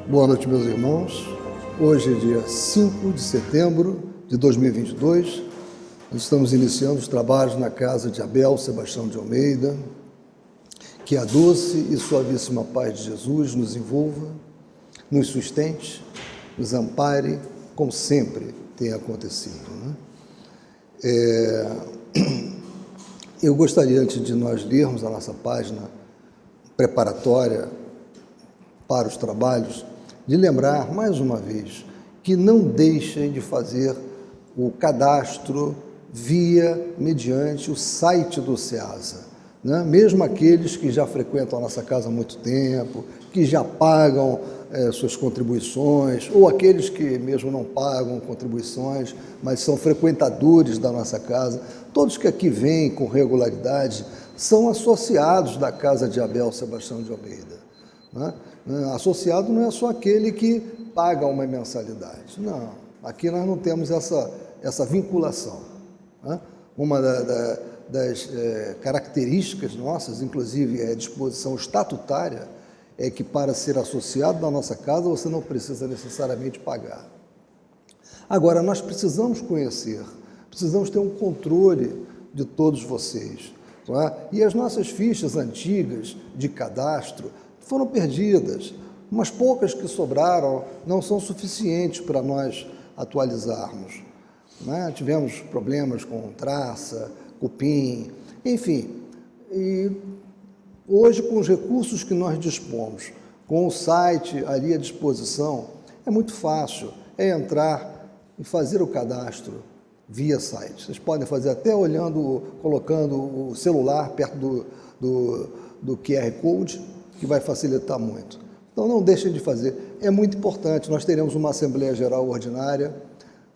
Boa noite, meus irmãos. Hoje é dia 5 de setembro de 2022. Nós estamos iniciando os trabalhos na casa de Abel Sebastião de Almeida. Que a doce e suavíssima paz de Jesus nos envolva, nos sustente, nos ampare, como sempre tem acontecido, né? Eu gostaria, antes de nós lermos a nossa página preparatória para os trabalhos, de lembrar, mais uma vez, que não deixem de fazer o cadastro mediante o site do SEASA, né? Mesmo aqueles que já frequentam a nossa casa há muito tempo, que já pagam suas contribuições, ou aqueles que mesmo não pagam contribuições, mas são frequentadores da nossa casa, todos que aqui vêm com regularidade, são associados da casa de Abel Sebastião de Almeida, né? Associado não é só aquele que paga uma mensalidade, não, aqui nós não temos essa vinculação, né? Uma das características nossas, inclusive a disposição estatutária, é que para ser associado da nossa casa você não precisa necessariamente pagar. Agora, nós precisamos conhecer, precisamos ter um controle de todos vocês, não é? E as nossas fichas antigas de cadastro foram perdidas, umas poucas que sobraram não são suficientes para nós atualizarmos, né? Tivemos problemas com traça, cupim, enfim, e hoje com os recursos que nós dispomos, com o site ali à disposição, é muito fácil, é entrar e fazer o cadastro via site. Vocês podem fazer até colocando o celular perto do QR Code, que vai facilitar muito. Então não deixem de fazer, é muito importante. Nós teremos uma Assembleia Geral Ordinária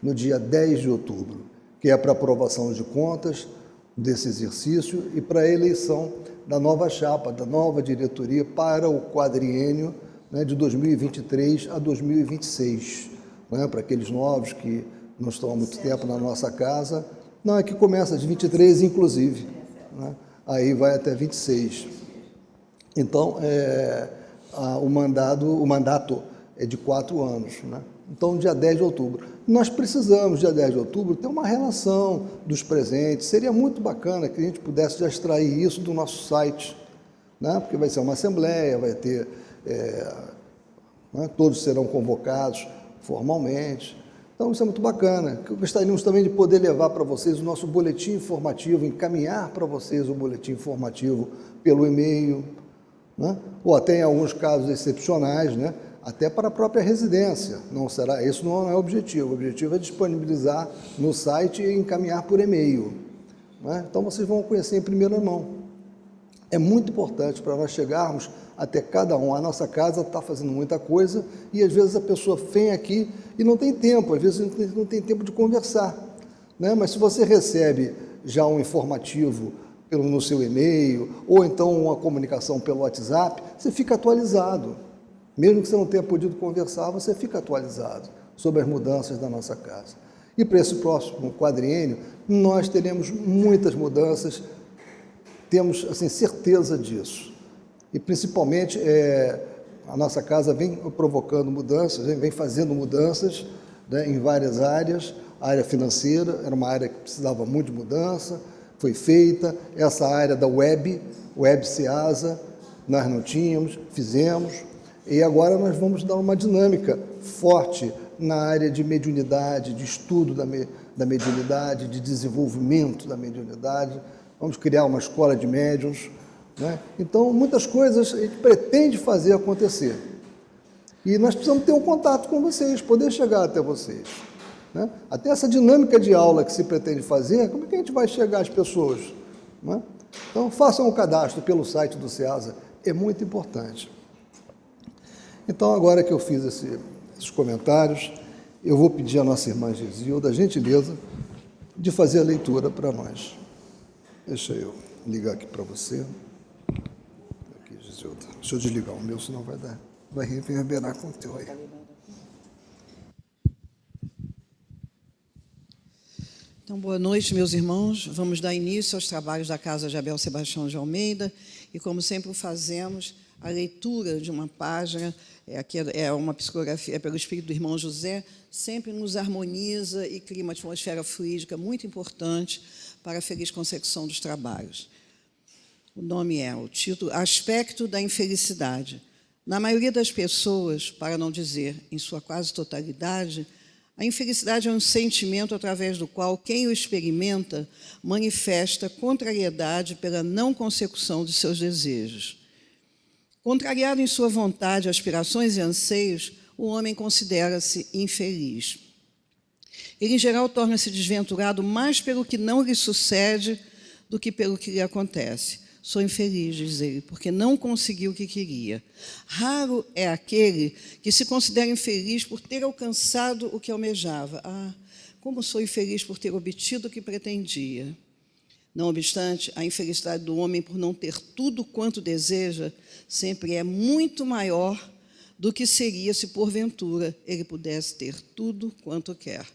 no dia 10 de outubro, que é para aprovação de contas desse exercício e para a eleição da nova chapa, da nova diretoria para o quadriênio, né, de 2023 a 2026, né, para aqueles novos que não estão há muito tempo na nossa casa. Não, é que começa de 23, inclusive, né, aí vai até 26. Então, o mandato é de 4 anos, né? Então, dia 10 de outubro. Nós precisamos, dia 10 de outubro, ter uma relação dos presentes. Seria muito bacana que a gente pudesse já extrair isso do nosso site, né? Porque vai ser uma assembleia, vai ter... né? Todos serão convocados formalmente. Então, isso é muito bacana. Gostaríamos também de poder levar para vocês o nosso boletim informativo, encaminhar para vocês o boletim informativo pelo e-mail, né? Ou até em alguns casos excepcionais, né? Até para a própria residência. Isso não é o objetivo. O objetivo é disponibilizar no site e encaminhar por e-mail, né? Então vocês vão conhecer em primeira mão. É muito importante para nós chegarmos até cada um. A nossa casa está fazendo muita coisa e às vezes a pessoa vem aqui e não tem tempo, às vezes não tem tempo de conversar, né? Mas se você recebe já um informativo no seu e-mail, ou então uma comunicação pelo WhatsApp, você fica atualizado. Mesmo que você não tenha podido conversar, você fica atualizado sobre as mudanças da nossa casa. E para esse próximo quadriênio, nós teremos muitas mudanças, temos assim, certeza disso. E principalmente a nossa casa vem provocando mudanças, vem fazendo mudanças, né, em várias áreas. A área financeira era uma área que precisava muito de mudança, foi feita. Essa área da web SEASA, nós não tínhamos, fizemos. E agora nós vamos dar uma dinâmica forte na área de mediunidade, de estudo da mediunidade, de desenvolvimento da mediunidade. Vamos criar uma escola de médiuns, né? Então, muitas coisas a gente pretende fazer acontecer. E nós precisamos ter um contato com vocês, poder chegar até vocês, né? Até essa dinâmica de aula que se pretende fazer, como é que a gente vai chegar às pessoas, né? Então, façam o cadastro pelo site do SEASA, é muito importante. Então, agora que eu fiz esses comentários, eu vou pedir à nossa irmã Gisilda a gentileza de fazer a leitura para nós. Deixa eu ligar aqui para você. Aqui, Gisilda. Deixa eu desligar o meu, senão vai reverberar com o teu aí. Então, boa noite, meus irmãos. Vamos dar início aos trabalhos da Casa de Abel Sebastião de Almeida e, como sempre o fazemos, a leitura de uma página, aqui é uma psicografia, é pelo Espírito do Irmão José, sempre nos harmoniza e cria uma atmosfera fluídica muito importante para a feliz consecução dos trabalhos. O nome o título, Aspecto da Infelicidade. Na maioria das pessoas, para não dizer em sua quase totalidade, a infelicidade é um sentimento através do qual quem o experimenta manifesta contrariedade pela não consecução de seus desejos. Contrariado em sua vontade, aspirações e anseios, o homem considera-se infeliz. Ele, em geral, torna-se desventurado mais pelo que não lhe sucede do que pelo que lhe acontece. Sou infeliz, diz ele, porque não conseguiu o que queria. Raro é aquele que se considera infeliz por ter alcançado o que almejava. Ah, como sou infeliz por ter obtido o que pretendia. Não obstante, a infelicidade do homem por não ter tudo quanto deseja sempre é muito maior do que seria se, porventura, ele pudesse ter tudo quanto quer.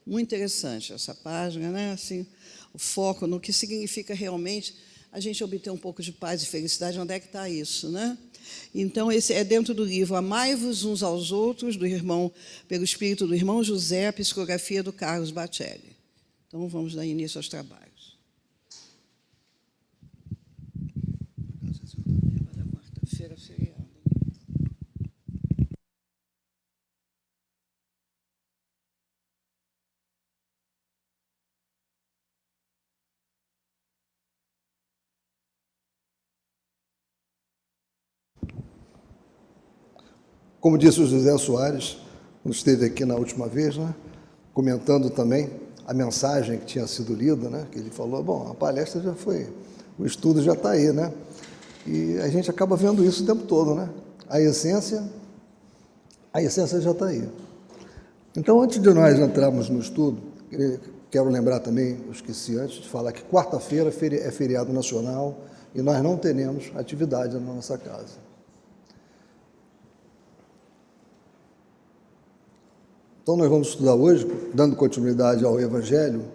Muito interessante essa página, né? Assim, o foco no que significa realmente a gente obter um pouco de paz e felicidade. Onde é que está isso, né? Então, esse é dentro do livro Amai-vos uns aos outros, pelo Espírito do Irmão José, a psicografia do Carlos Bacelli. Então, vamos dar início aos trabalhos. Quarta-feira, feriado. Como disse o José Soares, quando esteve aqui na última vez, né, comentando também a mensagem que tinha sido lida, né, que ele falou, bom, a palestra já foi, o estudo já está aí, né? E a gente acaba vendo isso o tempo todo, né? A essência já está aí. Então, antes de nós entrarmos no estudo, quero lembrar também, eu esqueci antes de falar que quarta-feira é feriado nacional e nós não teremos atividade na nossa casa. Então, nós vamos estudar hoje, dando continuidade ao Evangelho,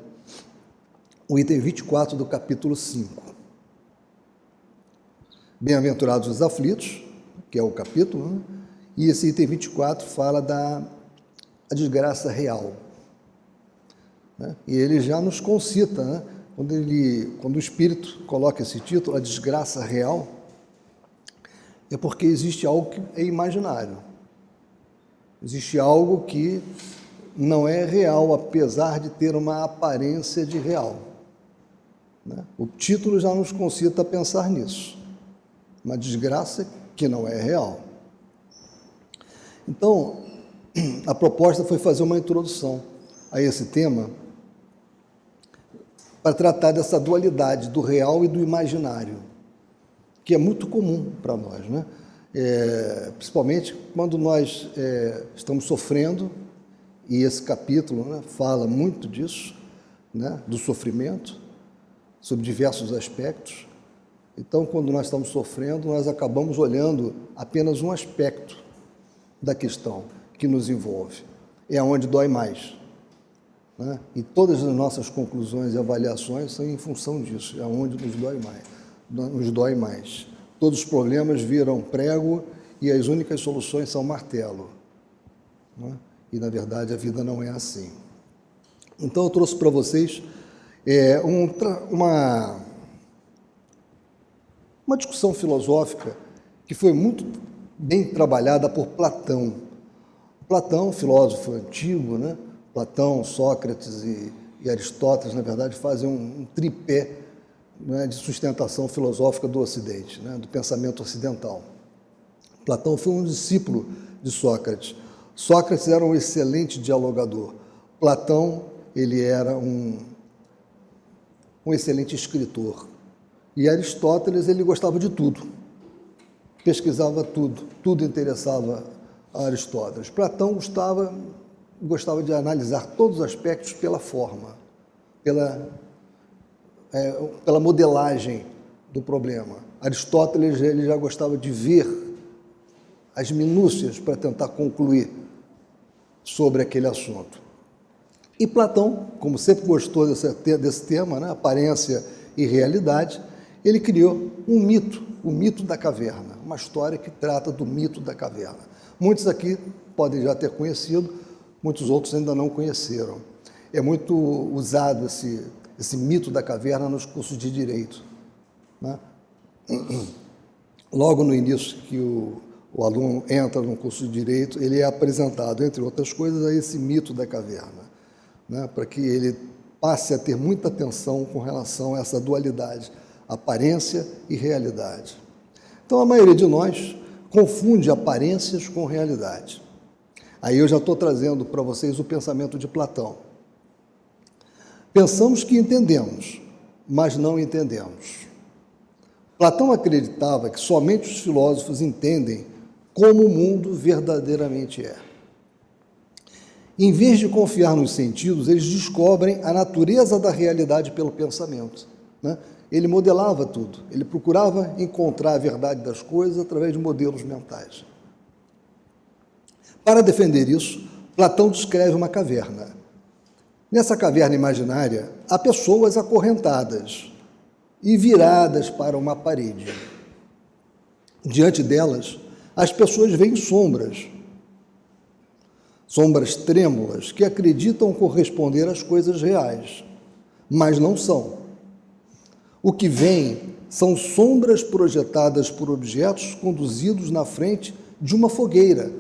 o item 24 do capítulo 5. Bem-aventurados os aflitos, que é o capítulo, né? E esse item 24 fala da desgraça real. Né? E ele já nos concita, né? Quando o Espírito coloca esse título, a desgraça real, é porque existe algo que é imaginário. Existe algo que não é real, apesar de ter uma aparência de real. Né? O título já nos concita a pensar nisso. Uma desgraça que não é real. Então, a proposta foi fazer uma introdução a esse tema para tratar dessa dualidade do real e do imaginário, que é muito comum para nós, né? Principalmente quando nós estamos sofrendo, e esse capítulo, né, fala muito disso, né, do sofrimento, sobre diversos aspectos. Então, quando nós estamos sofrendo, nós acabamos olhando apenas um aspecto da questão que nos envolve. É onde dói mais. Né? E todas as nossas conclusões e avaliações são em função disso, é onde nos dói mais. Todos os problemas viram prego e as únicas soluções são martelo. Né? E, na verdade, a vida não é assim. Então, eu trouxe para vocês uma discussão filosófica que foi muito bem trabalhada por Platão. Platão, filósofo antigo, né? Platão, Sócrates e Aristóteles, na verdade, fazem um tripé, né, de sustentação filosófica do Ocidente, né, do pensamento ocidental. Platão foi um discípulo de Sócrates. Sócrates era um excelente dialogador. Platão, ele era um excelente escritor. E Aristóteles, ele gostava de tudo, pesquisava tudo interessava a Aristóteles. Platão gostava de analisar todos os aspectos pela forma, pela modelagem do problema. Aristóteles, ele já gostava de ver as minúcias para tentar concluir sobre aquele assunto. E Platão, como sempre gostou desse tema, né, aparência e realidade, ele criou um mito, o mito da caverna. uma história que trata do mito da caverna. Muitos aqui podem já ter conhecido, muitos outros ainda não conheceram. É muito usado esse mito da caverna nos cursos de Direito, né? Logo no início que o aluno entra no curso de Direito, ele é apresentado, entre outras coisas, a esse mito da caverna, né? Para que ele passe a ter muita atenção com relação a essa dualidade, aparência e realidade. Então, a maioria de nós confunde aparências com realidade. Aí eu já estou trazendo para vocês o pensamento de Platão. Pensamos que entendemos, mas não entendemos. Platão acreditava que somente os filósofos entendem como o mundo verdadeiramente é. Em vez de confiar nos sentidos, eles descobrem a natureza da realidade pelo pensamento, né? Ele modelava tudo, ele procurava encontrar a verdade das coisas através de modelos mentais. Para defender isso, Platão descreve uma caverna. Nessa caverna imaginária, há pessoas acorrentadas e viradas para uma parede. Diante delas, as pessoas veem sombras trêmulas que acreditam corresponder às coisas reais, mas não são. O que vem são sombras projetadas por objetos conduzidos na frente de uma fogueira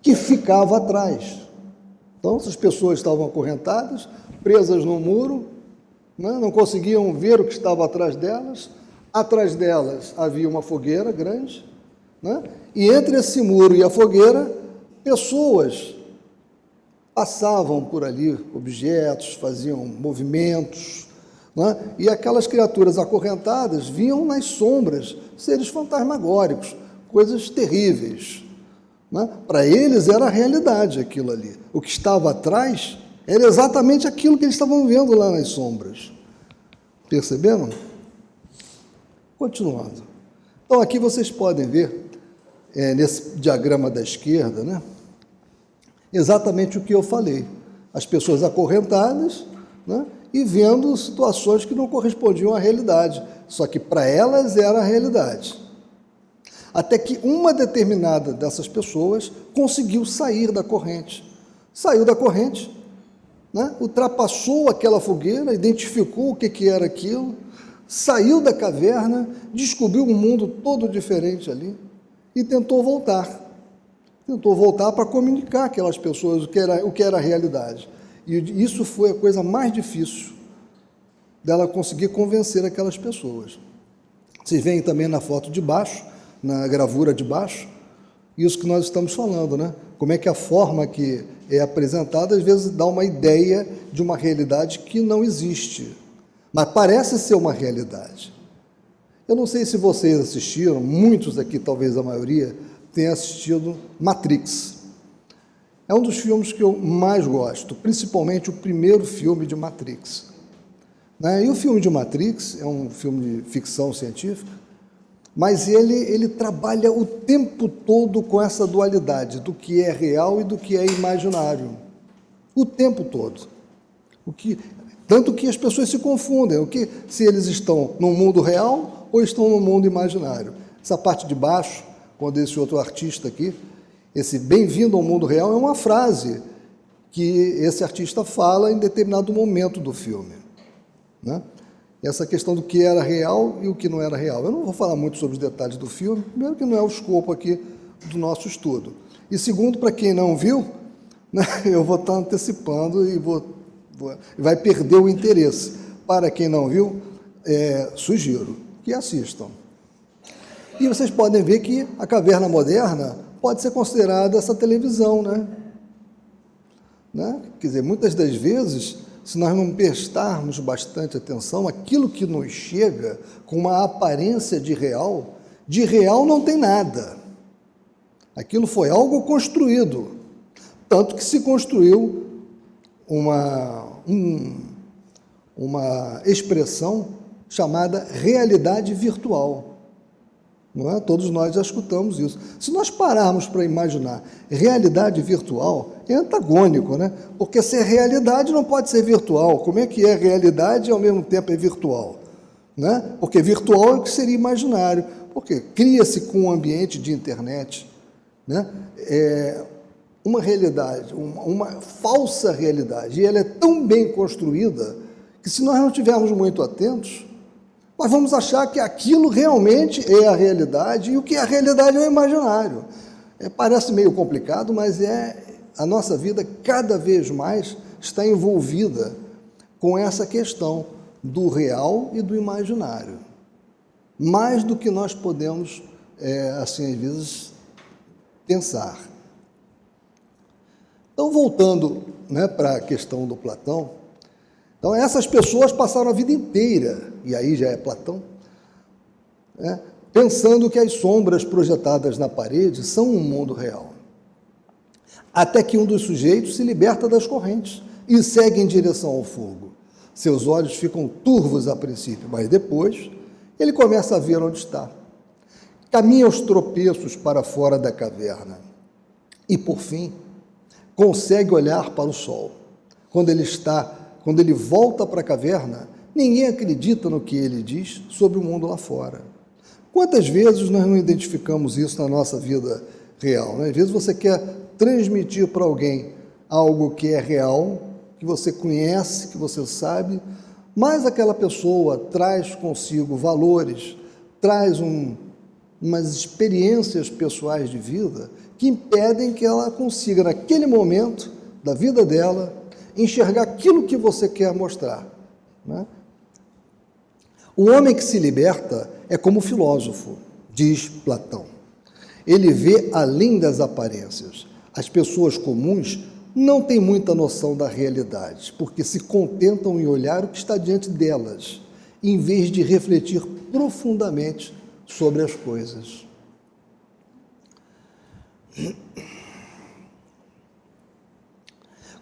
que ficava atrás. Então, essas pessoas estavam acorrentadas, presas no muro, né? Não conseguiam ver o que estava atrás delas. Atrás delas havia uma fogueira grande, né? E entre esse muro e a fogueira, pessoas passavam por ali, objetos, faziam movimentos, né? E aquelas criaturas acorrentadas viam nas sombras seres fantasmagóricos, coisas terríveis, né? Para eles era a realidade aquilo ali. O que estava atrás era exatamente aquilo que eles estavam vendo lá nas sombras. Perceberam? Continuando. Então, aqui vocês podem ver, nesse diagrama da esquerda, né, exatamente o que eu falei. As pessoas acorrentadas, né, e vendo situações que não correspondiam à realidade, só que para elas era a realidade. Até que uma determinada dessas pessoas conseguiu sair da corrente. Saiu da corrente, né, ultrapassou aquela fogueira, identificou o que era aquilo, saiu da caverna, descobriu um mundo todo diferente ali e tentou voltar. Tentou voltar para comunicar àquelas pessoas o que era a realidade. E isso foi a coisa mais difícil dela conseguir convencer aquelas pessoas. Vocês veem também na foto de baixo, na gravura de baixo, isso que nós estamos falando, né? Como é que a forma que é apresentada, às vezes, dá uma ideia de uma realidade que não existe, mas parece ser uma realidade. Eu não sei se vocês assistiram, muitos aqui, talvez a maioria, tenham assistido Matrix. É um dos filmes que eu mais gosto, principalmente o primeiro filme de Matrix, né? E o filme de Matrix é um filme de ficção científica, mas ele trabalha o tempo todo com essa dualidade do que é real e do que é imaginário. O tempo todo. Tanto que as pessoas se confundem, se eles estão no mundo real ou estão no mundo imaginário. Essa parte de baixo, quando esse outro artista aqui, esse bem-vindo ao mundo real, é uma frase que esse artista fala em determinado momento do filme, né? Essa questão do que era real e o que não era real. Eu não vou falar muito sobre os detalhes do filme, primeiro que não é o escopo aqui do nosso estudo. E segundo, para quem não viu, né, eu vou estar antecipando e vai perder o interesse. Para quem não viu, sugiro que assistam. E vocês podem ver que a caverna moderna pode ser considerada essa televisão, né? Quer dizer, muitas das vezes, se nós não prestarmos bastante atenção, aquilo que nos chega com uma aparência de real não tem nada. Aquilo foi algo construído, tanto que se construiu uma expressão chamada realidade virtual. Não é? Todos nós já escutamos isso. Se nós pararmos para imaginar realidade virtual, é antagônico, né? Porque se é realidade não pode ser virtual. Como é que é realidade e ao mesmo tempo é virtual? Né? Porque virtual é o que seria imaginário. Porque cria-se com o ambiente de internet, né, uma realidade, uma falsa realidade, e ela é tão bem construída que, se nós não estivermos muito atentos, nós vamos achar que aquilo realmente é a realidade, e o que é a realidade é o imaginário. Parece meio complicado, mas a nossa vida cada vez mais está envolvida com essa questão do real e do imaginário, mais do que nós podemos, assim, às vezes, pensar. Então, voltando, né, para a questão do Platão, então essas pessoas passaram a vida inteira, e aí já é Platão, né, pensando que as sombras projetadas na parede são um mundo real. Até que um dos sujeitos se liberta das correntes e segue em direção ao fogo. Seus olhos ficam turvos a princípio, mas depois ele começa a ver onde está. Caminha aos tropeços para fora da caverna e, por fim, consegue olhar para o sol. Quando ele volta para a caverna, ninguém acredita no que ele diz sobre o mundo lá fora. Quantas vezes nós não identificamos isso na nossa vida real, né? Às vezes você quer transmitir para alguém algo que é real, que você conhece, que você sabe, mas aquela pessoa traz consigo valores, traz umas experiências pessoais de vida que impedem que ela consiga, naquele momento da vida dela, enxergar aquilo que você quer mostrar, né? O homem que se liberta é como o filósofo, diz Platão. Ele vê além das aparências. As pessoas comuns não têm muita noção da realidade, porque se contentam em olhar o que está diante delas, em vez de refletir profundamente sobre as coisas.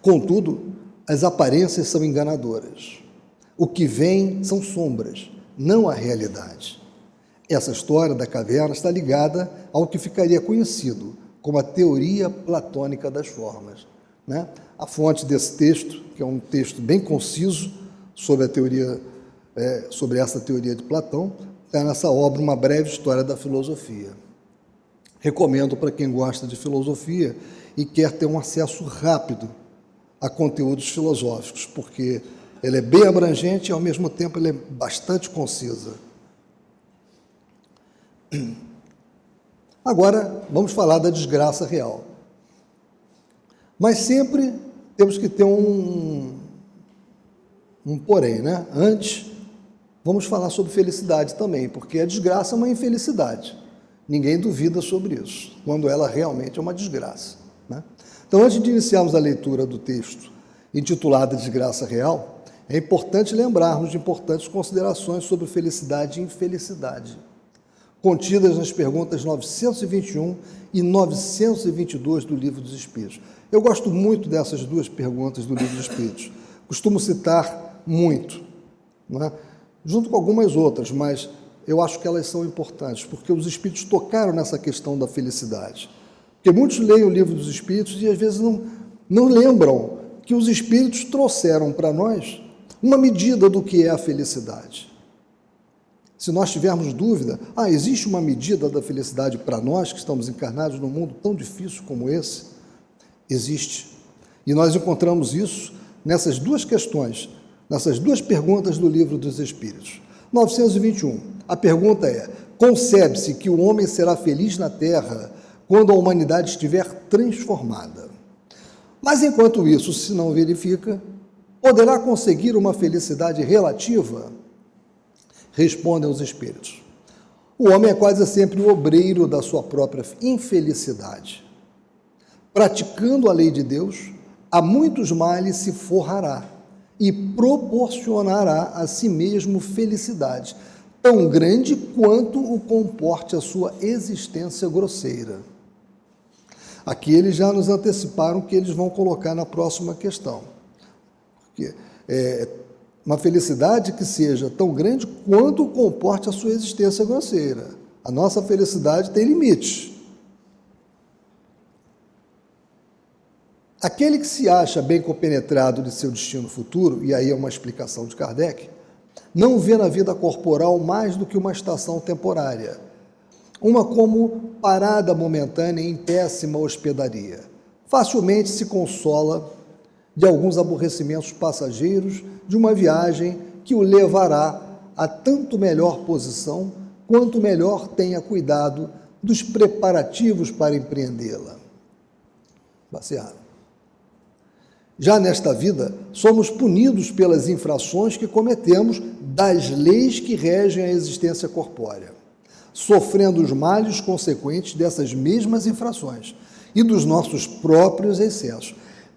Contudo, as aparências são enganadoras. O que vem são sombras, não a realidade. Essa história da caverna está ligada ao que ficaria conhecido como a teoria platônica das formas, né? A fonte desse texto, que é um texto bem conciso sobre a teoria, sobre essa teoria de Platão, está nessa obra Uma Breve História da Filosofia. Recomendo para quem gosta de filosofia e quer ter um acesso rápido a conteúdos filosóficos, porque ela é bem abrangente e, ao mesmo tempo, ela é bastante concisa. Agora, vamos falar da desgraça real. Mas sempre temos que ter um porém, né? Antes, vamos falar sobre felicidade também, porque a desgraça é uma infelicidade. Ninguém duvida sobre isso, quando ela realmente é uma desgraça, né? Então, antes de iniciarmos a leitura do texto intitulado Desgraça Real, é importante lembrarmos de importantes considerações sobre felicidade e infelicidade, contidas nas perguntas 921 e 922 do Livro dos Espíritos. Eu gosto muito dessas duas perguntas do Livro dos Espíritos. Costumo citar muito, né? Junto com algumas outras, mas eu acho que elas são importantes, porque os Espíritos tocaram nessa questão da felicidade. Porque muitos leem o Livro dos Espíritos e, às vezes, não lembram que os Espíritos trouxeram para nós uma medida do que é a felicidade. Se nós tivermos dúvida, existe uma medida da felicidade para nós que estamos encarnados num mundo tão difícil como esse? Existe. E nós encontramos isso nessas duas questões, nessas duas perguntas do Livro dos Espíritos. 921. A pergunta é: concebe-se que o homem será feliz na Terra quando a humanidade estiver transformada? Mas, enquanto isso se não verifica, poderá conseguir uma felicidade relativa? Respondem os Espíritos. O homem é quase sempre o obreiro da sua própria infelicidade. Praticando a lei de Deus, a muitos males se forrará e proporcionará a si mesmo felicidade, tão grande quanto o comporte a sua existência grosseira. Aqui eles já nos anteciparam que eles vão colocar na próxima questão. Porque uma felicidade que seja tão grande quanto comporte a sua existência grosseira. A nossa felicidade tem limites. Aquele que se acha bem compenetrado de seu destino futuro, e aí é uma explicação de Kardec, não vê na vida corporal mais do que uma estação temporária, uma como parada momentânea em péssima hospedaria. Facilmente se consola de alguns aborrecimentos passageiros de uma viagem que o levará a tanto melhor posição quanto melhor tenha cuidado dos preparativos para empreendê-la. Baseado. Já nesta vida, somos punidos pelas infrações que cometemos das leis que regem a existência corpórea, sofrendo os males consequentes dessas mesmas infrações e dos nossos próprios excessos.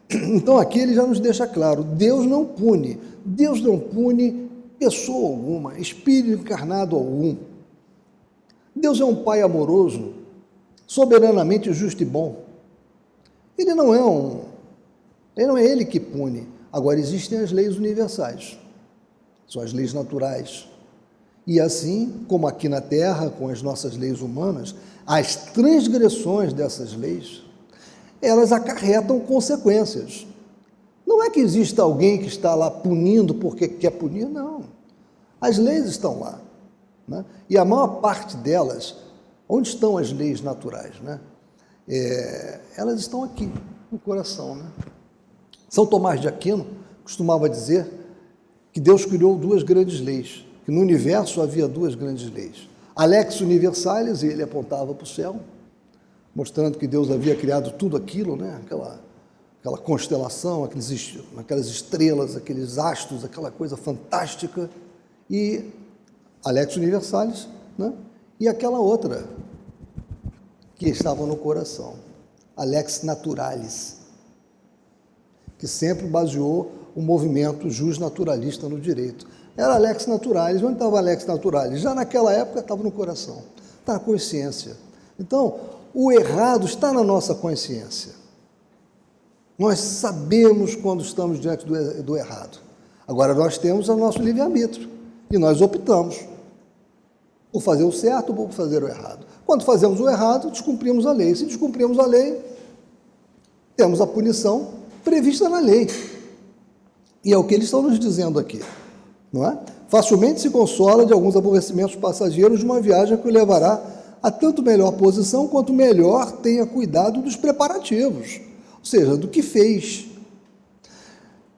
Então aqui ele já nos deixa claro, Deus não pune pessoa alguma, espírito encarnado algum. Deus é um Pai amoroso, soberanamente justo e bom. Ele não é ele que pune. Agora existem as leis universais, são as leis naturais. E assim como aqui na Terra, com as nossas leis humanas, as transgressões dessas leis, elas acarretam consequências. Não é que exista alguém que está lá punindo porque quer punir, não. As leis estão lá, né? E a maior parte delas, onde estão as leis naturais, né? Elas estão aqui, no coração, né? São Tomás de Aquino costumava dizer que Deus criou duas grandes leis, que no universo havia duas grandes leis. A lex universalis, e ele apontava para o céu, mostrando que Deus havia criado tudo aquilo, né? Aquela constelação, aquelas estrelas, aqueles astros, aquela coisa fantástica, e a lex universalis, né? E aquela outra que estava no coração, a lex naturalis, que sempre baseou o movimento justnaturalista no direito. Era a lex naturalis. Onde estava a lex naturalis? Já naquela época estava no coração, está na consciência. Então, o errado está na nossa consciência. Nós sabemos quando estamos diante do errado. Agora, nós temos o nosso livre-arbítrio e nós optamos por fazer o certo ou por fazer o errado. Quando fazemos o errado, descumprimos a lei. Se descumprimos a lei, temos a punição prevista na lei. E é o que eles estão nos dizendo aqui, não é? Facilmente se consola de alguns aborrecimentos passageiros de uma viagem que o levará a tanto melhor posição quanto melhor tenha cuidado dos preparativos, ou seja, do que fez.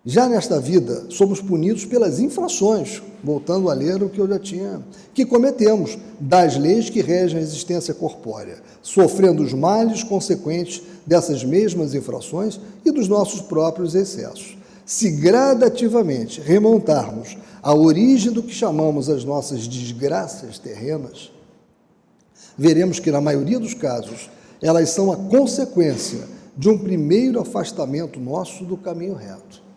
Já nesta vida, somos punidos pelas infrações, voltando a ler o que eu já tinha, que cometemos, das leis que regem a existência corpórea, sofrendo os males consequentes dessas mesmas infrações e dos nossos próprios excessos. Se gradativamente remontarmos à origem do que chamamos as nossas desgraças terrenas, veremos que, na maioria dos casos, elas são a consequência de um primeiro afastamento nosso do caminho reto.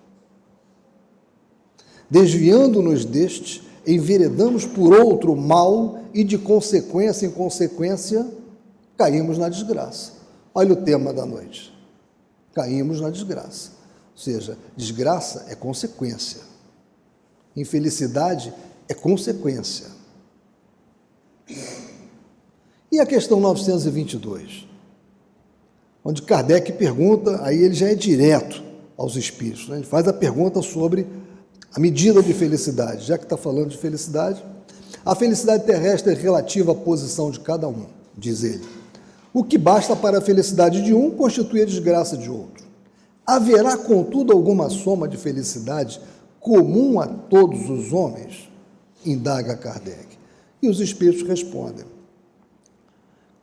Desviando-nos deste, enveredamos por outro mal e, de consequência em consequência, caímos na desgraça. Olha o tema da noite. Caímos na desgraça. Ou seja, desgraça é consequência. Infelicidade é consequência. E a questão 922? Onde Kardec pergunta, aí ele já é direto aos espíritos, né? Ele faz a pergunta sobre a medida de felicidade, já que está falando de felicidade. A felicidade terrestre é relativa à posição de cada um, diz ele. O que basta para a felicidade de um constitui a desgraça de outro. Haverá, contudo, alguma soma de felicidade comum a todos os homens? Indaga Kardec. E os espíritos respondem.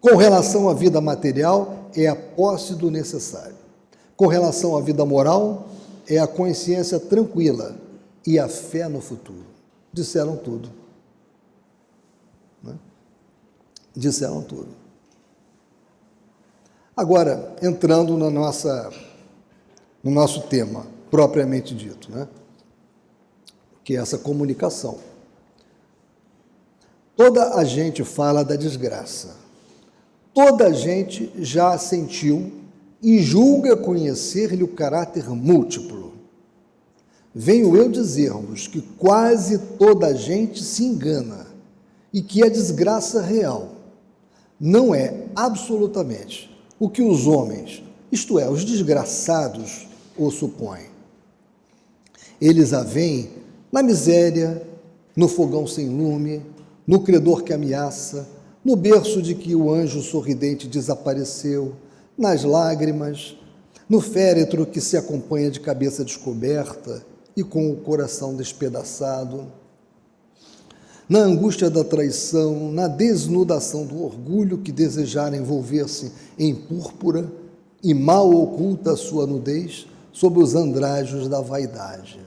Com relação à vida material, é a posse do necessário. Com relação à vida moral, é a consciência tranquila e a fé no futuro. Disseram tudo. Né? Disseram tudo. Agora, entrando no nosso tema, propriamente dito, né? Que é essa comunicação. Toda a gente fala da desgraça. Toda a gente já sentiu e julga conhecer-lhe o caráter múltiplo. Venho eu dizer-vos que quase toda a gente se engana e que a desgraça real não é absolutamente o que os homens, isto é, os desgraçados, o supõem. Eles a veem na miséria, no fogão sem lume, no credor que ameaça, no berço de que o anjo sorridente desapareceu, nas lágrimas, no féretro que se acompanha de cabeça descoberta e com o coração despedaçado, na angústia da traição, na desnudação do orgulho que desejara envolver-se em púrpura e mal oculta a sua nudez sob os andrajos da vaidade.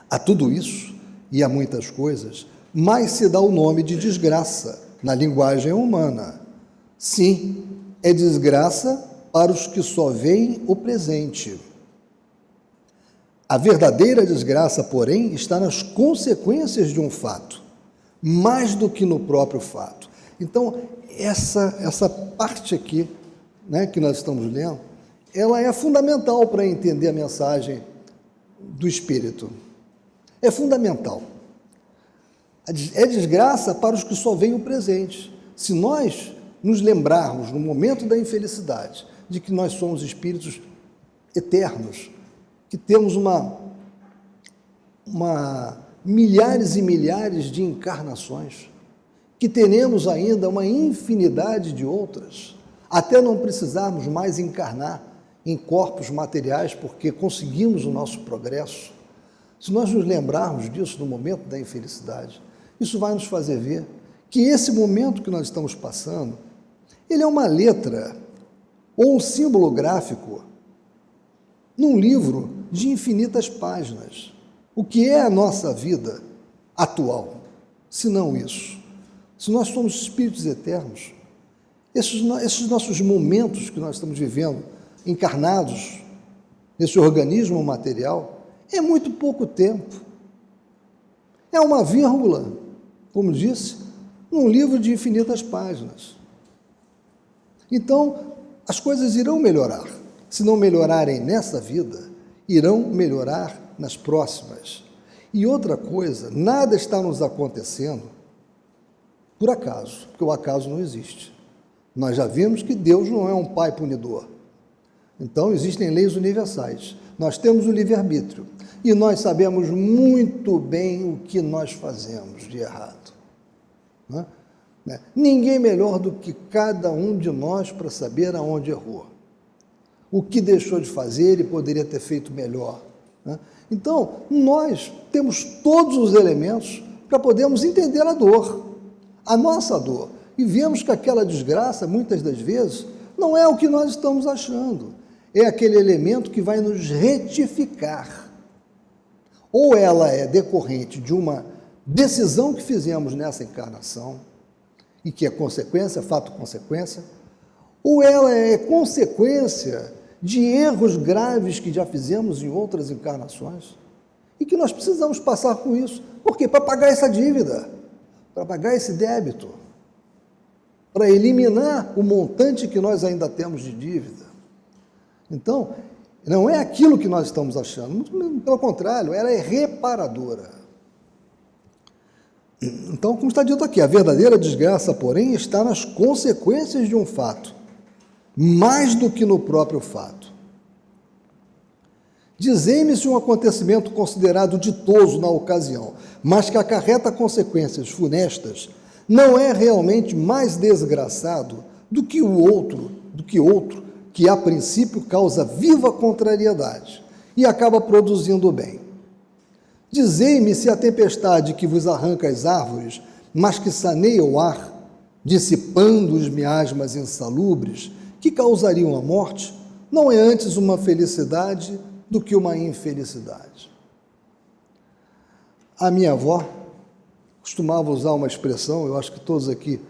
A tudo isso, e a muitas coisas, mais se dá o nome de desgraça na linguagem humana. Sim, é desgraça para os que só veem o presente. A verdadeira desgraça, porém, está nas consequências de um fato, mais do que no próprio fato. Então, essa parte aqui, né, que nós estamos lendo, ela é fundamental para entender a mensagem do Espírito. É fundamental. É desgraça para os que só veem o presente. Se nós nos lembrarmos, no momento da infelicidade, de que nós somos espíritos eternos, que temos milhares e milhares de encarnações, que teremos ainda uma infinidade de outras, até não precisarmos mais encarnar em corpos materiais, porque conseguimos o nosso progresso. Se nós nos lembrarmos disso no momento da infelicidade, isso vai nos fazer ver que esse momento que nós estamos passando, ele é uma letra ou um símbolo gráfico num livro de infinitas páginas. O que é a nossa vida atual, se não isso? Se nós somos espíritos eternos, esses nossos momentos que nós estamos vivendo, encarnados nesse organismo material, é muito pouco tempo. É uma vírgula, como disse, num livro de infinitas páginas. Então, as coisas irão melhorar. Se não melhorarem nessa vida, irão melhorar nas próximas. E outra coisa, nada está nos acontecendo por acaso, porque o acaso não existe. Nós já vimos que Deus não é um pai punidor. Então, existem leis universais. Nós temos o livre-arbítrio. E nós sabemos muito bem o que nós fazemos de errado. Não é? Ninguém melhor do que cada um de nós para saber aonde errou. O que deixou de fazer e poderia ter feito melhor. Né? Então, nós temos todos os elementos para podermos entender a dor, a nossa dor. E vemos que aquela desgraça, muitas das vezes, não é o que nós estamos achando. É aquele elemento que vai nos retificar. Ou ela é decorrente de uma decisão que fizemos nessa encarnação, e que é consequência, fato-consequência, ou ela é consequência de erros graves que já fizemos em outras encarnações, e que nós precisamos passar com isso. Por quê? Para pagar essa dívida, para pagar esse débito, para eliminar o montante que nós ainda temos de dívida. Então, não é aquilo que nós estamos achando, pelo contrário, ela é reparadora. Então, como está dito aqui, a verdadeira desgraça, porém, está nas consequências de um fato, mais do que no próprio fato. Dizei-me se um acontecimento considerado ditoso na ocasião, mas que acarreta consequências funestas, não é realmente mais desgraçado do que outro que a princípio causa viva contrariedade e acaba produzindo o bem. Dizei-me se a tempestade que vos arranca as árvores, mas que saneia o ar, dissipando os miasmas insalubres, que causariam a morte, não é antes uma felicidade do que uma infelicidade. A minha avó costumava usar uma expressão, eu acho que todos aqui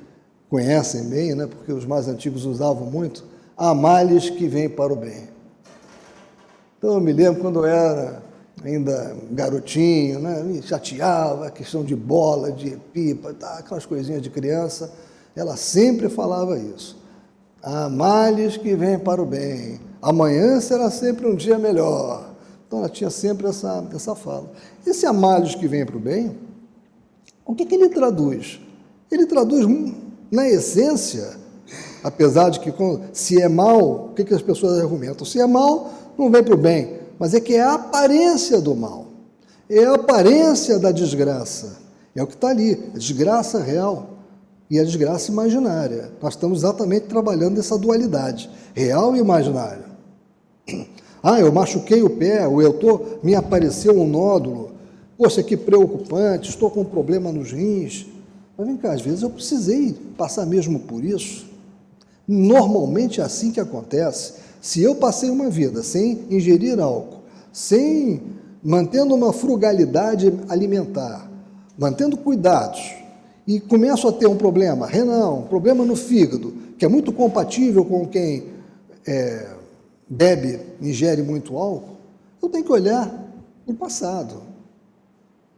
conhecem bem, né, porque os mais antigos usavam muito, há males que vêm para o bem. Então eu me lembro quando eu era ainda garotinho, né, me chateava, a questão de bola, de pipa, tá, aquelas coisinhas de criança, ela sempre falava isso. Há males que vêm para o bem, amanhã será sempre um dia melhor. Então ela tinha sempre essa fala. Esse há males que vêm para o bem, o que ele traduz? Ele traduz, na essência, apesar de que se é mal, o que as pessoas argumentam? Se é mal, não vem para o bem, mas é que é a aparência do mal, é a aparência da desgraça, é o que está ali, a desgraça real. e a desgraça imaginária. Nós estamos exatamente trabalhando essa dualidade, real e imaginário. Ah, eu machuquei o pé, ou me apareceu um nódulo, poxa, que preocupante, estou com um problema nos rins. Mas vem cá, às vezes eu precisei passar mesmo por isso. Normalmente é assim que acontece. Se eu passei uma vida sem ingerir álcool, mantendo uma frugalidade alimentar, mantendo cuidados, e começo a ter um problema renal, um problema no fígado, que é muito compatível com quem bebe, ingere muito álcool, eu tenho que olhar para o passado.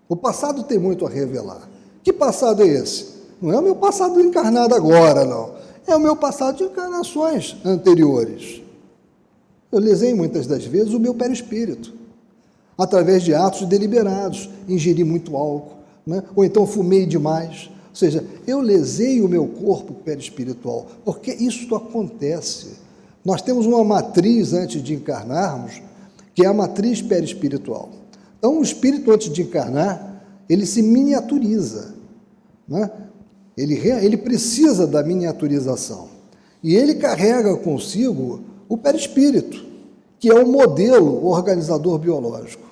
O passado tem muito a revelar. Que passado é esse? Não é o meu passado encarnado agora, não. É o meu passado de encarnações anteriores. Eu lesei muitas das vezes o meu perispírito, através de atos deliberados, ingeri muito álcool, né? Ou então fumei demais. Ou seja, eu lesei o meu corpo perispiritual, porque isso acontece. Nós temos uma matriz antes de encarnarmos, que é a matriz perispiritual. Então, o espírito, antes de encarnar, ele se miniaturiza, né? Ele precisa da miniaturização. E ele carrega consigo o perispírito, que é o modelo organizador biológico.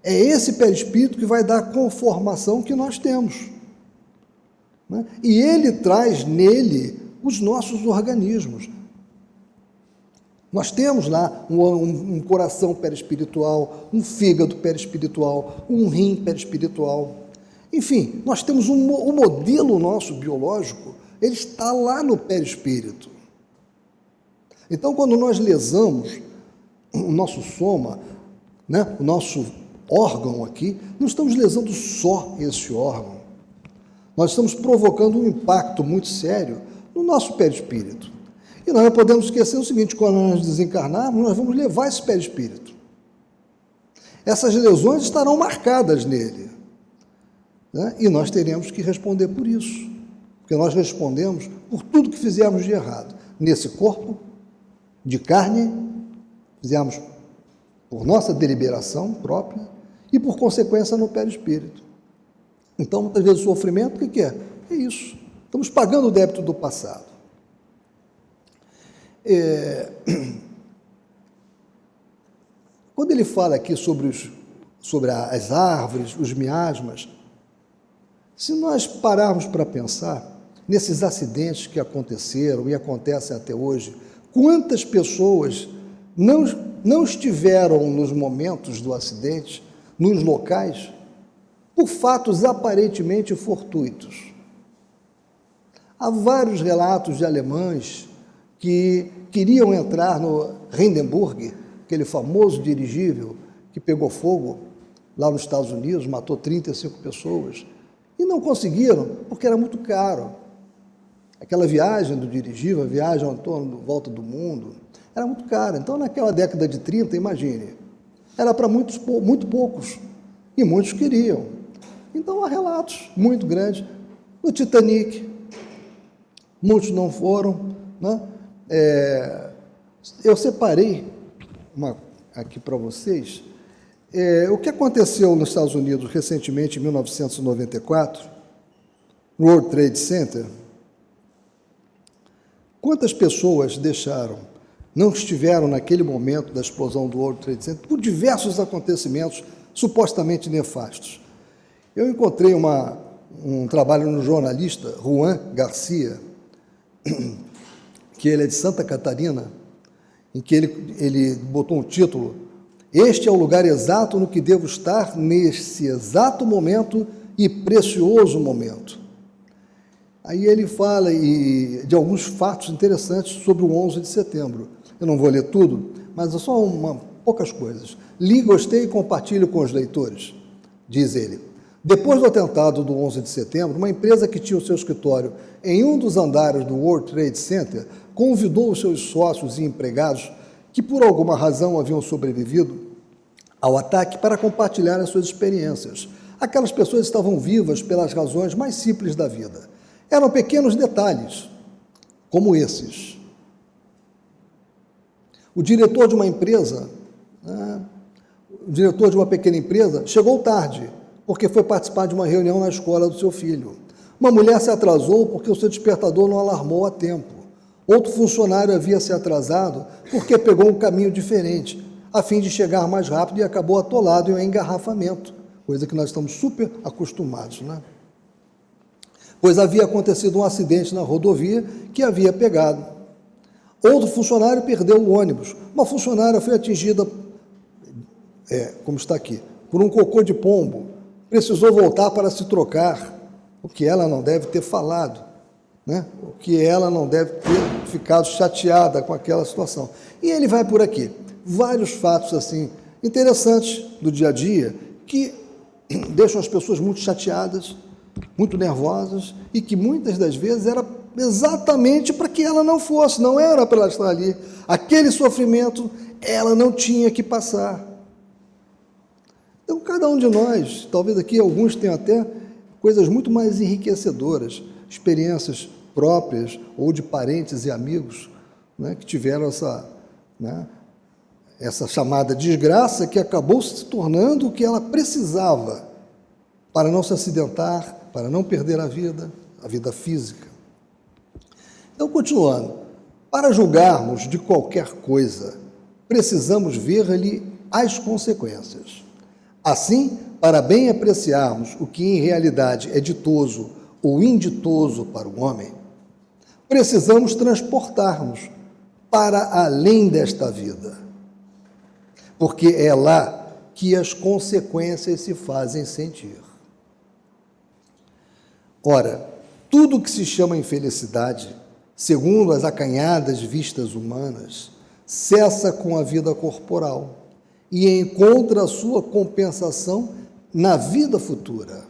É esse perispírito que vai dar a conformação que nós temos, né? E ele traz nele os nossos organismos. Nós temos lá um coração perispiritual, um fígado perispiritual, um rim perispiritual. Enfim, nós temos o modelo nosso biológico, ele está lá no perispírito. Então, quando nós lesamos o nosso soma, né, o nosso órgão aqui, não estamos lesando só esse órgão. Nós estamos provocando um impacto muito sério no nosso perispírito. E nós não podemos esquecer o seguinte: quando nós desencarnarmos, nós vamos levar esse perispírito. Essas lesões estarão marcadas nele, né? E nós teremos que responder por isso, porque nós respondemos por tudo que fizemos de errado nesse corpo de carne, fizemos por nossa deliberação própria e, por consequência, no perispírito. Então, muitas vezes, o sofrimento, o que é? É isso. Estamos pagando o débito do passado. Quando ele fala aqui sobre as árvores, os miasmas, se nós pararmos para pensar nesses acidentes que aconteceram e acontecem até hoje, quantas pessoas não estiveram nos momentos do acidente, nos locais, por fatos aparentemente fortuitos? Há vários relatos de alemães que queriam entrar no Hindenburg, aquele famoso dirigível que pegou fogo lá nos Estados Unidos, matou 35 pessoas, e não conseguiram, porque era muito caro. Aquela viagem do dirigível, a viagem em torno da volta do mundo, era muito cara. Então, naquela década de 30, imagine, era para muito poucos, e muitos queriam. Então, há relatos muito grandes. No Titanic, muitos não foram, né? Eu separei aqui para vocês o que aconteceu nos Estados Unidos recentemente, em 1994, no World Trade Center. Quantas pessoas não estiveram naquele momento da explosão do World Trade Center por diversos acontecimentos supostamente nefastos? Eu encontrei um trabalho no jornalista Juan Garcia, que ele é de Santa Catarina, em que ele botou um título: "Este é o lugar exato no que devo estar nesse exato momento e precioso momento." Aí ele fala de alguns fatos interessantes sobre o 11 de setembro. Eu não vou ler tudo, mas só poucas coisas. Li, gostei e compartilho com os leitores, diz ele. Depois do atentado do 11 de setembro, uma empresa que tinha o seu escritório em um dos andares do World Trade Center convidou os seus sócios e empregados, que por alguma razão haviam sobrevivido ao ataque, para compartilhar as suas experiências. Aquelas pessoas estavam vivas pelas razões mais simples da vida. Eram pequenos detalhes, como esses. O diretor de uma empresa, o diretor de uma pequena empresa, chegou tarde, porque foi participar de uma reunião na escola do seu filho. Uma mulher se atrasou porque o seu despertador não alarmou a tempo. Outro funcionário havia se atrasado porque pegou um caminho diferente, a fim de chegar mais rápido e acabou atolado em um engarrafamento, coisa que nós estamos super acostumados, né? Pois havia acontecido um acidente na rodovia que havia pegado. Outro funcionário perdeu o ônibus. Uma funcionária foi atingida, como está aqui, por um cocô de pombo. Precisou voltar para se trocar, o que ela não deve ter falado, né? O que ela não deve ter ficado chateada com aquela situação. E ele vai por aqui. Vários fatos assim interessantes do dia a dia que deixam as pessoas muito chateadas, muito nervosas, e que muitas das vezes era exatamente para que ela não fosse, não era para ela estar ali. Aquele sofrimento ela não tinha que passar. Então, cada um de nós, talvez aqui alguns tenham até coisas muito mais enriquecedoras, experiências próprias ou de parentes e amigos, né, que tiveram essa chamada desgraça que acabou se tornando o que ela precisava para não se acidentar, para não perder a vida física. Então, continuando, para julgarmos de qualquer coisa, precisamos ver-lhe as consequências. Assim, para bem apreciarmos o que em realidade é ditoso ou inditoso para o homem, precisamos transportar-nos para além desta vida, porque é lá que as consequências se fazem sentir. Ora, tudo que se chama infelicidade, segundo as acanhadas vistas humanas, cessa com a vida corporal e encontra a sua compensação na vida futura.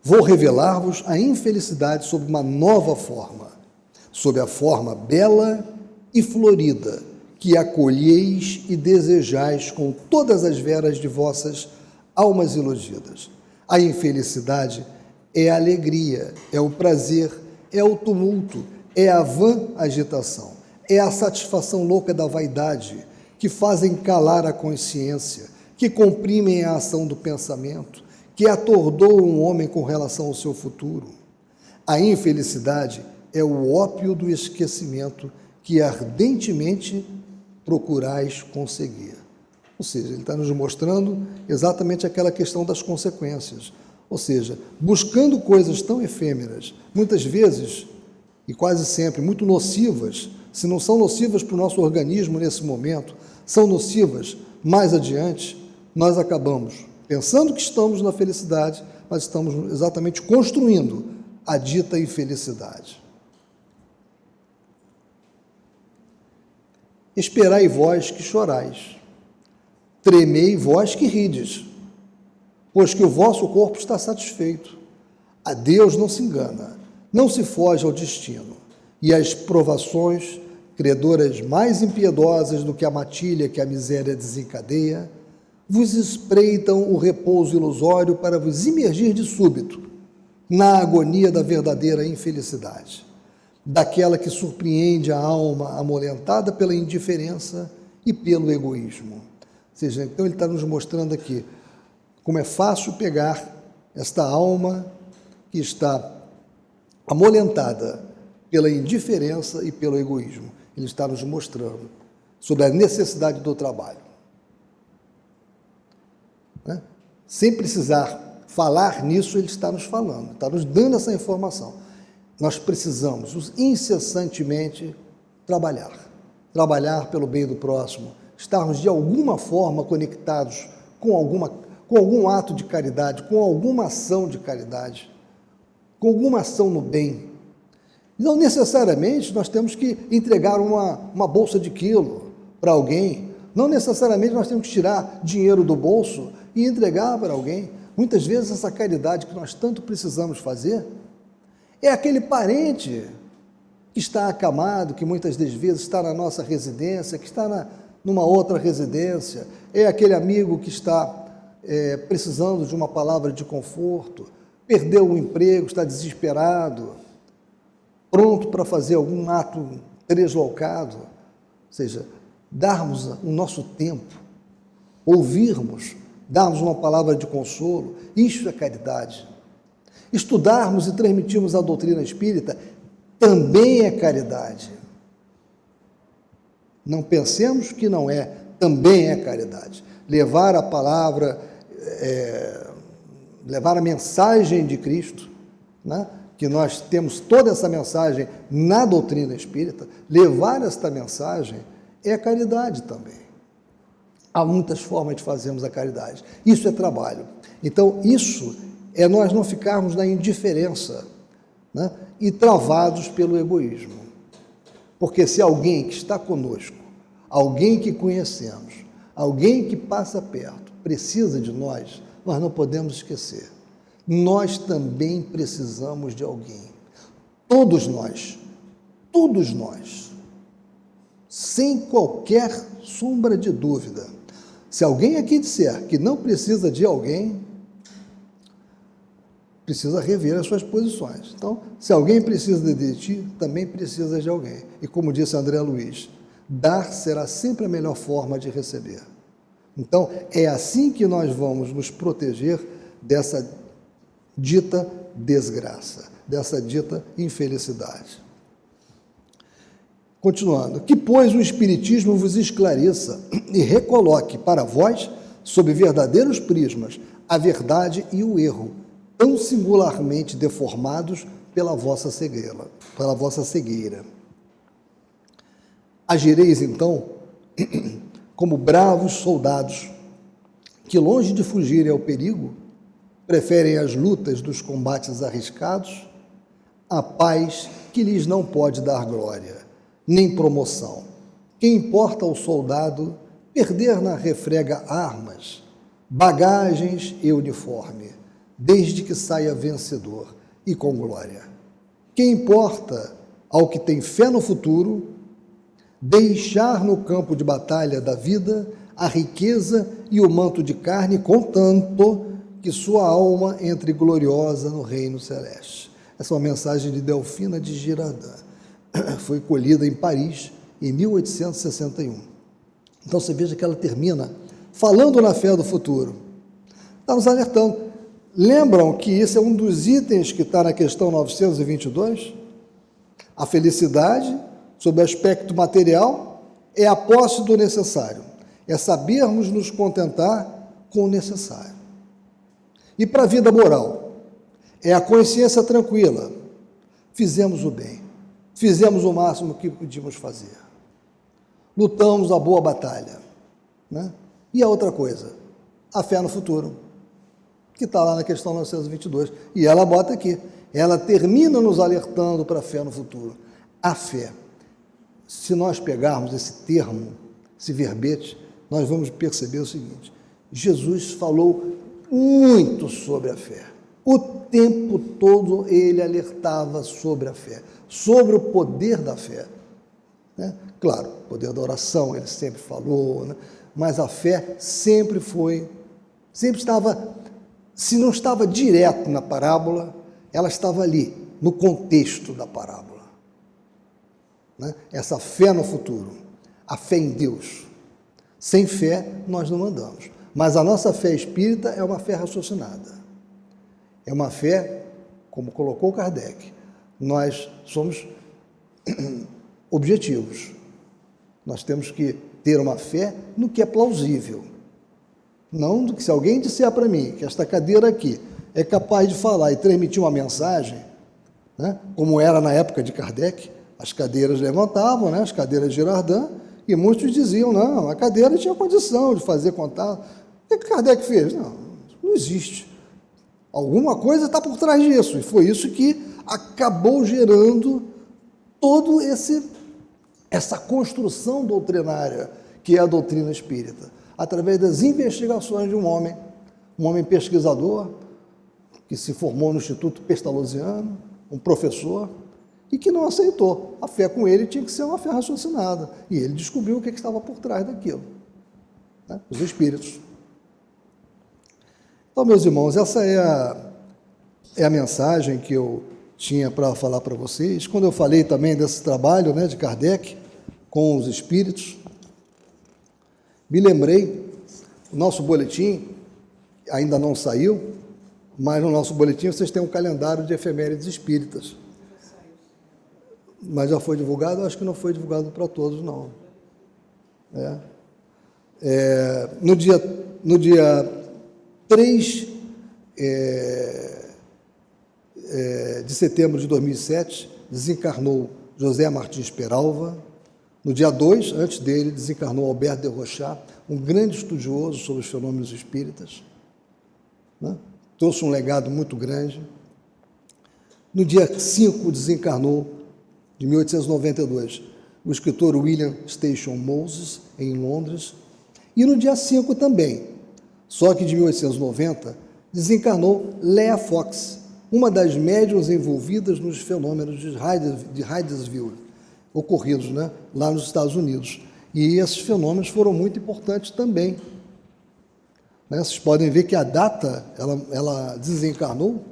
Vou revelar-vos a infelicidade sob uma nova forma, sob a forma bela e florida, que acolheis e desejais com todas as veras de vossas almas iludidas. A infelicidade é a alegria, é o prazer, é o tumulto, é a vã agitação, é a satisfação louca da vaidade, que fazem calar a consciência, que comprimem a ação do pensamento, que atordoam um homem com relação ao seu futuro. A infelicidade é o ópio do esquecimento que ardentemente procurais conseguir. Ou seja, ele está nos mostrando exatamente aquela questão das consequências. Ou seja, buscando coisas tão efêmeras, muitas vezes, e quase sempre, muito nocivas, se não são nocivas para o nosso organismo nesse momento, são nocivas mais adiante, nós acabamos pensando que estamos na felicidade, mas estamos exatamente construindo a dita infelicidade. Esperai vós que chorais, tremei vós que rides, pois que o vosso corpo está satisfeito. A Deus não se engana, não se foge ao destino, e as provações, credoras mais impiedosas do que a matilha que a miséria desencadeia, vos espreitam o repouso ilusório para vos imergir de súbito na agonia da verdadeira infelicidade, daquela que surpreende a alma amolentada pela indiferença e pelo egoísmo. Ou seja, então ele está nos mostrando aqui como é fácil pegar esta alma que está amolentada pela indiferença e pelo egoísmo. Ele está nos mostrando sobre a necessidade do trabalho. Né? Sem precisar falar nisso, ele está nos falando, está nos dando essa informação. Nós precisamos incessantemente trabalhar pelo bem do próximo, estarmos de alguma forma conectados com algum ato de caridade, com alguma ação de caridade, com alguma ação no bem. Não necessariamente nós temos que entregar uma bolsa de quilo para alguém, não necessariamente nós temos que tirar dinheiro do bolso e entregar para alguém. Muitas vezes essa caridade que nós tanto precisamos fazer é aquele parente que está acamado, que muitas das vezes está na nossa residência, que está numa outra residência, é aquele amigo que está precisando de uma palavra de conforto, perdeu o emprego, está desesperado, pronto para fazer algum ato deslocado. Ou seja, darmos o nosso tempo, ouvirmos, darmos uma palavra de consolo, isso é caridade. Estudarmos e transmitirmos a doutrina espírita também é caridade. Não pensemos que não é, também é caridade. Levar a palavra, levar a mensagem de Cristo, né? Que nós temos toda essa mensagem na doutrina espírita, levar esta mensagem é caridade também. Há muitas formas de fazermos a caridade. Isso é trabalho. Então, isso é nós não ficarmos na indiferença, né? E travados pelo egoísmo. Porque se alguém que está conosco, alguém que conhecemos, alguém que passa perto, precisa de nós, nós não podemos esquecer. Nós também precisamos de alguém. Todos nós, sem qualquer sombra de dúvida. Se alguém aqui disser que não precisa de alguém, precisa rever as suas posições. Então, se alguém precisa de ti, também precisa de alguém. E como disse André Luiz, dar será sempre a melhor forma de receber. Então, é assim que nós vamos nos proteger dessa dita desgraça, dessa dita infelicidade. Continuando, que, pois, o Espiritismo vos esclareça e recoloque para vós, sob verdadeiros prismas, a verdade e o erro, tão singularmente deformados pela vossa cegueira. Agireis, então, como bravos soldados, que, longe de fugirem ao perigo, preferem as lutas dos combates arriscados, a paz que lhes não pode dar glória, nem promoção. Que importa ao soldado perder na refrega armas, bagagens e uniforme, desde que saia vencedor e com glória. Que importa ao que tem fé no futuro deixar no campo de batalha da vida a riqueza e o manto de carne, contanto que sua alma entre gloriosa no reino celeste. Essa é uma mensagem de Delfina de Girardin. Foi colhida em Paris, em 1861. Então, você veja que ela termina falando na fé do futuro. Está nos alertando. Lembram que esse é um dos itens que está na questão 922? A felicidade, sob o aspecto material, é a posse do necessário. É sabermos nos contentar com o necessário. E para a vida moral, é a consciência tranquila. Fizemos o bem. Fizemos o máximo que podíamos fazer. Lutamos a boa batalha. Né? E a outra coisa, a fé no futuro, que está lá na questão 922. E ela bota aqui. Ela termina nos alertando para a fé no futuro. A fé. Se nós pegarmos esse termo, esse verbete, nós vamos perceber o seguinte. Jesus falou muito sobre a fé. O tempo todo ele alertava sobre a fé, sobre o poder da fé. Né? Claro, o poder da oração ele sempre falou, né? Mas a fé sempre estava, se não estava direto na parábola, ela estava ali, no contexto da parábola. Né? Essa fé no futuro, a fé em Deus. Sem fé, nós não andamos. Mas a nossa fé espírita é uma fé raciocinada. É uma fé, como colocou Kardec, nós somos objetivos. Nós temos que ter uma fé no que é plausível. Não do que se alguém disser para mim que esta cadeira aqui é capaz de falar e transmitir uma mensagem, né, como era na época de Kardec, as cadeiras levantavam, né, as cadeiras de Girardin, e muitos diziam, não, a cadeira tinha condição de fazer contato. O que Kardec fez? Não existe. Alguma coisa está por trás disso, e foi isso que acabou gerando todo essa construção doutrinária que é a doutrina espírita, através das investigações de um homem pesquisador, que se formou no Instituto Pestalozziano, um professor, e que não aceitou. A fé com ele tinha que ser uma fé raciocinada, e ele descobriu o que estava por trás daquilo, né? Os espíritos. Então, meus irmãos, essa é a mensagem que eu tinha para falar para vocês. Quando eu falei também desse trabalho, né, de Kardec com os espíritos, me lembrei, o nosso boletim ainda não saiu, Mas no nosso boletim vocês têm um calendário de efemérides espíritas. Mas já foi divulgado? Eu acho que não foi divulgado para todos, não. No dia 3 de setembro de 2007, desencarnou José Martins Peralva. No dia 2, antes dele, desencarnou Alberto de Rochat, um grande estudioso sobre os fenômenos espíritas, né? Trouxe um legado muito grande. No dia 5, desencarnou, de 1892, o escritor William Station Moses, em Londres. E no dia 5 também, só que de 1890, desencarnou Lea Fox, uma das médiuns envolvidas nos fenômenos de Hydesville, ocorridos, né, lá nos Estados Unidos. E esses fenômenos foram muito importantes também. Né? Vocês podem ver que a data, ela desencarnou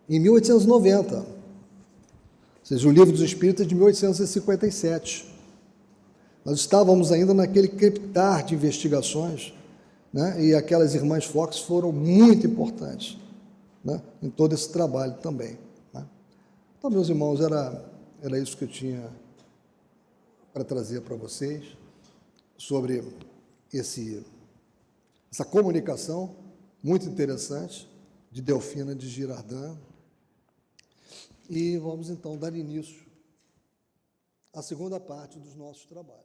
em 1890. Ou seja, o Livro dos Espíritos é de 1857. Nós estávamos ainda naquele creptar de investigações, né? E aquelas irmãs Fox foram muito importantes, né, em todo esse trabalho também. Né? Então, meus irmãos, era isso que eu tinha para trazer para vocês sobre essa comunicação muito interessante de Delfina de Girardin. E vamos, então, dar início à segunda parte dos nossos trabalhos.